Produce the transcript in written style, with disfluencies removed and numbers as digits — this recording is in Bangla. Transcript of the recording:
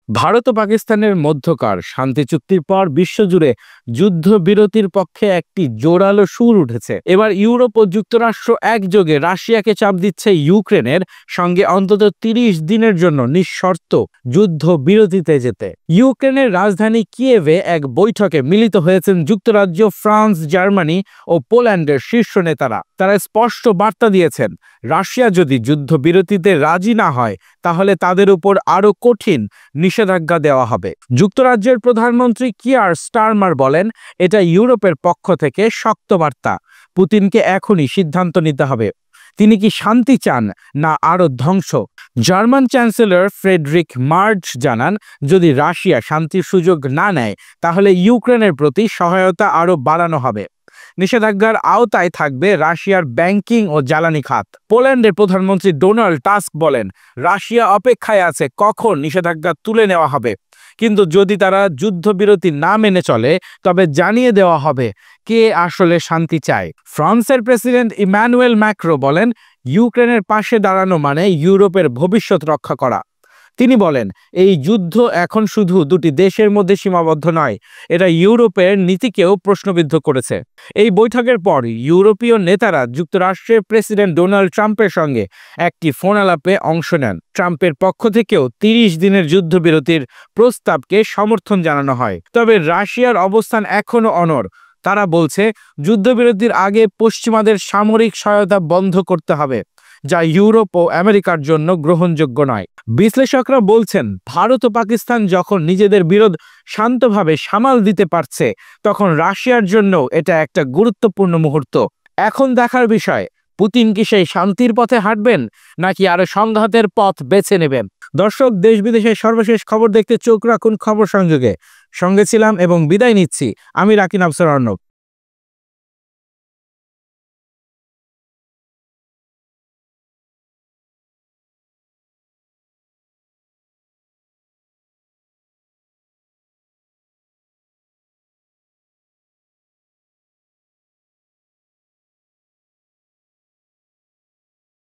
ভারত ও পাকিস্তানের মধ্যকার শান্তি চুক্তির পর বিশ্বজুড়ে যুদ্ধবিরতির পক্ষে একটি জোরালো সুর উঠেছে। এবার ইউরোপ ও যুক্তরাষ্ট্র একযোগে রাশিয়াকে চাপ দিচ্ছে ইউক্রেনের সঙ্গে অন্তত ৩০ দিনের জন্য নিঃশর্ত যুদ্ধবিরতিতে যেতে। ইউক্রেনের রাজধানী কিয়েভে এক বৈঠকে মিলিত হয়েছেন যুক্তরাজ্য, ফ্রান্স, জার্মানি ও পোল্যান্ডের শীর্ষ নেতারা। তারা স্পষ্ট বার্তা দিয়েছেন, রাশিয়া যদি যুদ্ধবিরতিতে রাজি না হয় তাহলে তাদের উপর আরও কঠিন নিষেধাজ্ঞা দেওয়া হবে। যুক্তরাজ্যের প্রধানমন্ত্রী কিয়ার স্টারমার বলেন, এটা ইউরোপের পক্ষ থেকে শক্ত বার্তা। পুতিনকে এখনই সিদ্ধান্ত নিতে হবে। তিনি কি শান্তি চান না আরও ধ্বংস? জার্মান চ্যান্সেলর ফ্রেডরিক মার্জ জানান, যদি রাশিয়া শান্তির সুযোগ না নেয় তাহলে ইউক্রেনের প্রতি সহায়তা আরও বাড়ানো হবে। নিষেধাজ্ঞার আওতায় থাকবে রাশিয়ার ব্যাংকিং ও জ্বালানি খাত। পোল্যান্ডের প্রধানমন্ত্রী ডোনাল্ড টাস্ক বলেন, রাশিয়া অপেক্ষায় আছে কখন নিষেধাজ্ঞা তুলে নেওয়া হবে, কিন্তু যদি তারা যুদ্ধবিরতি না মেনে চলে তবে জানিয়ে দেওয়া হবে কে আসলে শান্তি চায়। ফ্রান্সের প্রেসিডেন্ট ইমানুয়েল ম্যাক্রো বলেন, ইউক্রেনের পাশে দাঁড়ানো মানে ইউরোপের ভবিষ্যৎ রক্ষা করা। তিনি বলেন, এই যুদ্ধ এখন শুধু দুটি দেশের মধ্যে সীমাবদ্ধ নয়, এটা ইউরোপের নীতিকেও প্রশ্নবিদ্ধ করেছে। এই বৈঠকের পর ইউরোপীয় নেতারা যুক্তরাষ্ট্রের প্রেসিডেন্ট ডোনাল্ড ট্রাম্পের সঙ্গে একটি ফোন আলাপে অংশ নেন। ট্রাম্পের পক্ষ থেকেও ৩০ দিনের যুদ্ধবিরতির প্রস্তাবকে সমর্থন জানানো হয়। তবে রাশিয়ার অবস্থান এখনও অনড়। তারা বলছে, যুদ্ধবিরতির আগে পশ্চিমাদের সামরিক সহায়তা বন্ধ করতে হবে, যা ইউরোপ ও আমেরিকার জন্য গ্রহণযোগ্য নয়। বিশ্লেষকরা বলছেন, ভারত ও পাকিস্তান যখন নিজেদের বিরোধ শান্তভাবে সামাল দিতে পারছে, তখন রাশিয়ার জন্য এটা একটা গুরুত্বপূর্ণ মুহূর্ত। এখন দেখার বিষয়, পুতিন কি সেই শান্তির পথে হাঁটবেন নাকি আরো সংঘাতের পথ বেছে নেবেন। দর্শক, দেশ বিদেশের সর্বশেষ খবর দেখতে চোখ রাখুন খবর সংযোগে। সঙ্গে ছিলাম এবং বিদায় নিচ্ছি আমি রাকিন আফসার অর্ণব।